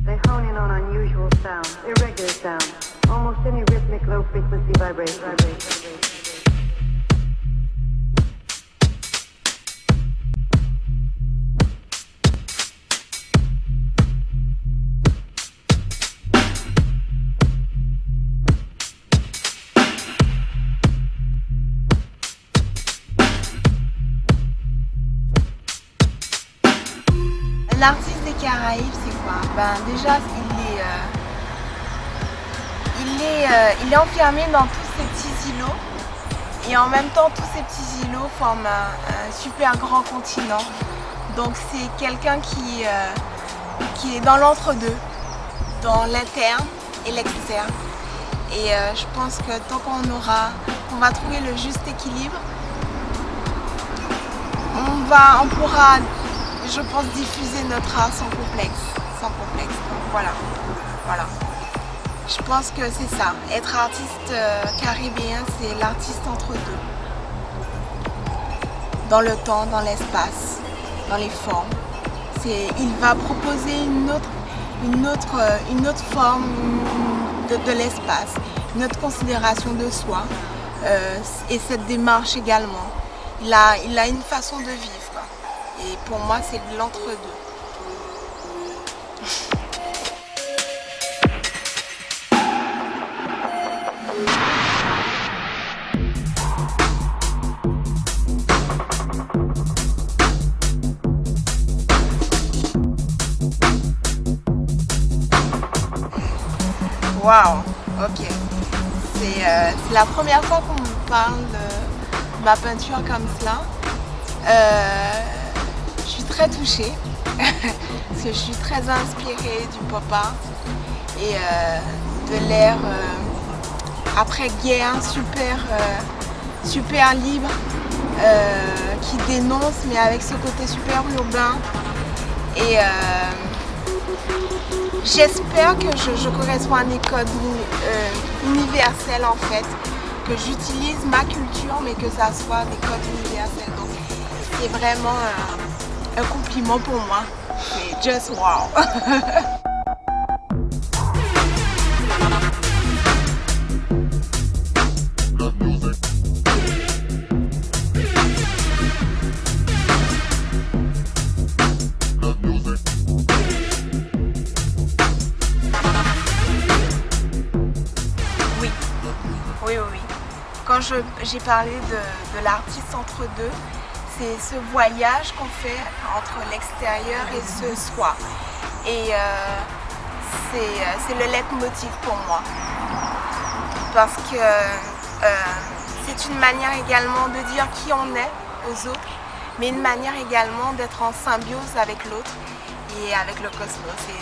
They hone in on unusual sound, irregular sound, almost any rhythmic low-frequency vibration. L'artiste des Caraïbes, c'est quoi? Déjà, il est enfermé dans tous ces petits îlots. Et en même temps, tous ces petits îlots forment un super grand continent. Donc c'est quelqu'un qui est dans l'entre-deux, dans l'interne et l'externe. Et je pense que tant qu'on va trouver le juste équilibre, on pourra, je pense, diffuser notre art sans complexe. Donc voilà. Je pense que c'est ça. Être artiste caribéen, c'est l'artiste entre deux. Dans le temps, dans l'espace, dans les formes. Il va proposer une autre forme de l'espace, une autre considération de soi et cette démarche également. Il a une façon de vivre, quoi. Et pour moi, c'est l'entre-deux. Waouh, ok. C'est la première fois qu'on me parle de ma peinture comme cela. Je suis très touchée parce que je suis très inspirée du pop art et de l'ère après-guerre super libre qui dénonce mais avec ce côté super urbain. Et j'espère que je corresponds à des codes universels en fait, que j'utilise ma culture mais que ça soit des codes universels. Donc c'est vraiment un compliment pour moi. C'est just wow. Oui. Quand j'ai parlé de l'artiste entre deux, c'est ce voyage qu'on fait entre l'extérieur et ce soi. Et c'est le leitmotiv pour moi. Parce que c'est une manière également de dire qui on est aux autres, mais une manière également d'être en symbiose avec l'autre et avec le cosmos et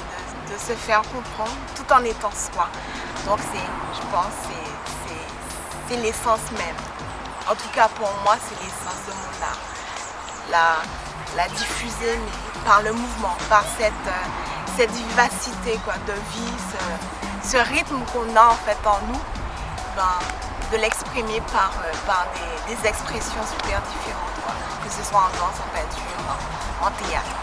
de se faire comprendre tout en étant soi. Donc je pense c'est l'essence même. En tout cas pour moi, c'est l'essence de mon art. La diffuser par le mouvement, par cette vivacité quoi, de vie, ce rythme qu'on a en fait en nous, de l'exprimer par des expressions super différentes, quoi. Que ce soit en danse, en peinture, en théâtre.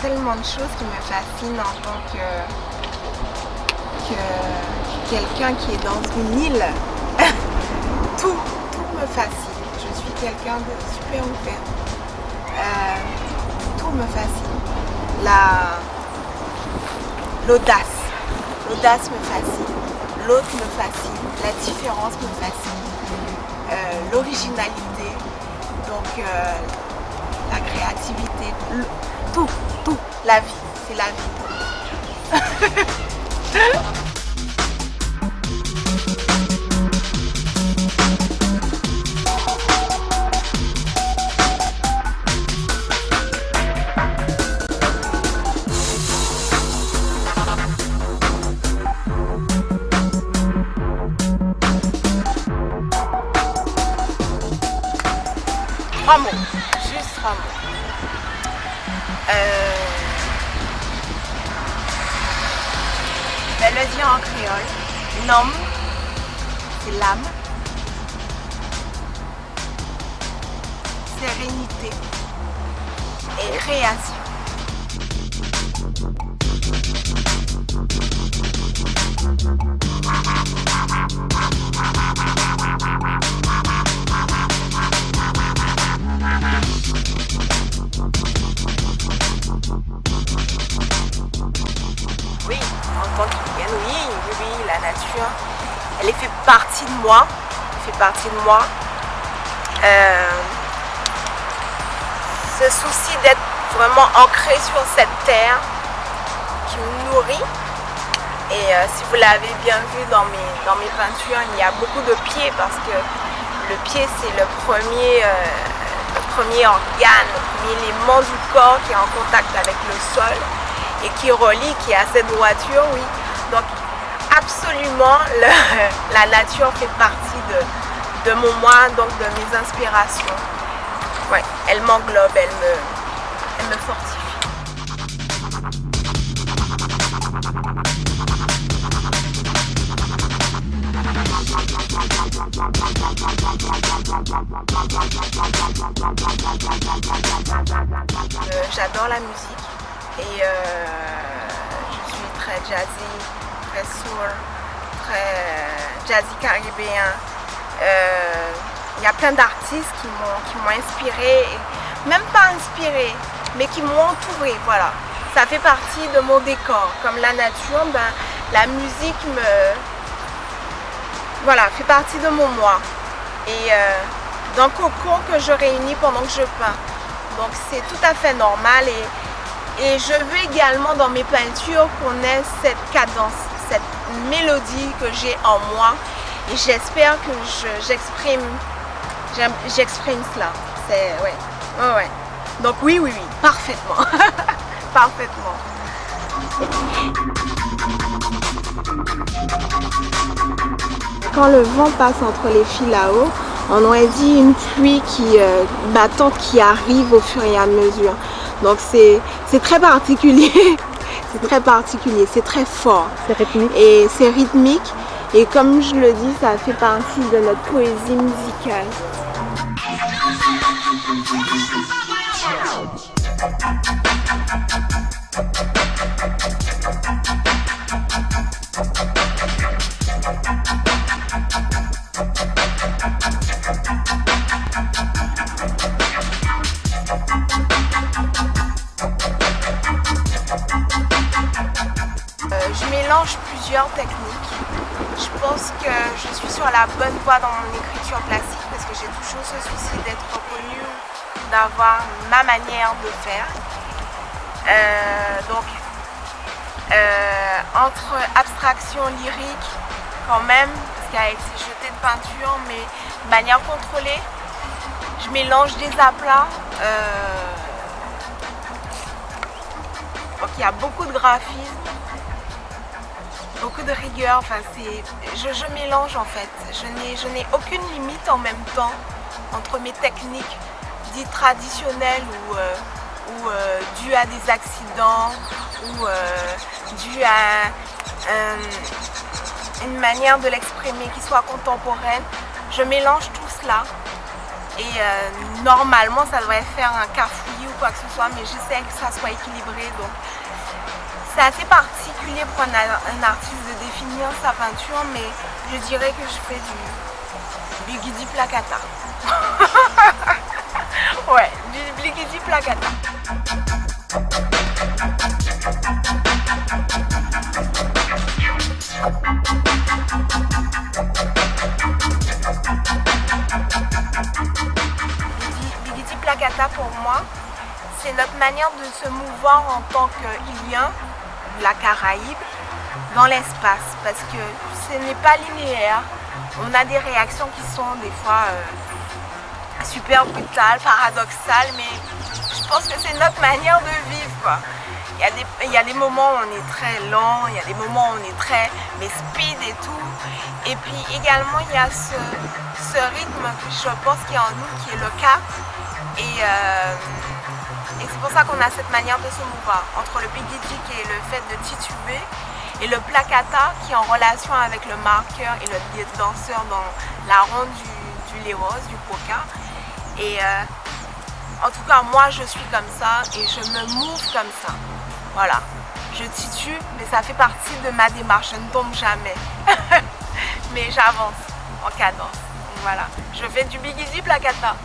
Tellement de choses qui me fascinent en tant que quelqu'un qui est dans une île. tout me fascine. Je suis quelqu'un de super ouvert. Tout me fascine. L'audace me fascine. L'autre me fascine. La différence me fascine. L'originalité. Donc la créativité. Tout, la vie, c'est la vie pour moi. 3 mots, juste 3 mots. Je vais le dire en créole. Nom, c'est l'âme. Sérénité et création. Oui, en tant qu'humaine, oui, la nature, elle fait partie de moi. Elle fait partie de moi. Ce souci d'être vraiment ancré sur cette terre qui me nourrit. Et si vous l'avez bien vu dans mes peintures, il y a beaucoup de pieds parce que le pied c'est le premier organe, le premier élément du corps qui est en contact avec le sol et qui a cette droiture, oui. Donc absolument, la nature fait partie de mon moi, donc de mes inspirations. Ouais, elle m'englobe, elle me fortifie. J'adore la musique et je suis très jazzy, très soul, très jazzy caribéen. Il y a plein d'artistes qui m'ont inspirée, même pas inspirée, mais qui m'ont entourée, voilà. Ça fait partie de mon décor. Comme la nature, ben, la musique fait partie de mon moi. Et d'un cocon que je réunis pendant que je peins. Donc c'est tout à fait normal et je veux également dans mes peintures qu'on ait cette cadence, cette mélodie que j'ai en moi. Et j'espère que j'exprime cela. C'est ouais. Donc oui, parfaitement. Parfaitement. Quand le vent passe entre les fils là-haut, on aurait dit une pluie battante qui arrive au fur et à mesure. Donc c'est très particulier. C'est très particulier, c'est très fort. C'est rythmique. Et c'est rythmique. Et comme je le dis, ça fait partie de notre poésie musicale. Je mélange plusieurs techniques. Je pense que je suis sur la bonne voie dans mon écriture classique parce que j'ai toujours ce souci d'être reconnue, d'avoir ma manière de faire. Entre abstraction lyrique quand même, parce qu'elle a été jetée de peinture, mais de manière contrôlée, je mélange des aplats. Donc il y a beaucoup de graphisme. Beaucoup de rigueur, enfin je mélange en fait, je n'ai aucune limite en même temps entre mes techniques dites traditionnelles ou dues à des accidents ou dues à une manière de l'exprimer qui soit contemporaine. Je mélange tout cela et normalement ça devrait faire un cafouillis ou quoi que ce soit, mais j'essaie que ça soit équilibré. Donc c'est assez particulier pour un artiste de définir sa peinture, mais je dirais que je fais du bligidi placata. Ouais, du bligidi placata. Bligidi placata pour moi, c'est notre manière de se mouvoir en tant qu'Ilien, la Caraïbe, dans l'espace, parce que ce n'est pas linéaire. On a des réactions qui sont des fois super brutales, paradoxales, mais je pense que c'est notre manière de vivre, quoi. Il y a des moments où on est très lent, il y a des moments où on est très speed et tout. Et puis également il y a ce rythme que je pense qu'il y a en nous qui est le cap. Et c'est pour ça qu'on a cette manière de se mouvoir entre le bigiji qui est le fait de tituber et le placata qui est en relation avec le marqueur et le danseur dans la ronde du leros, du poka. Et en tout cas, moi je suis comme ça et je me move comme ça. Voilà, je titube, mais ça fait partie de ma démarche, je ne tombe jamais. Mais j'avance en cadence. Donc voilà, je fais du bigiji placata.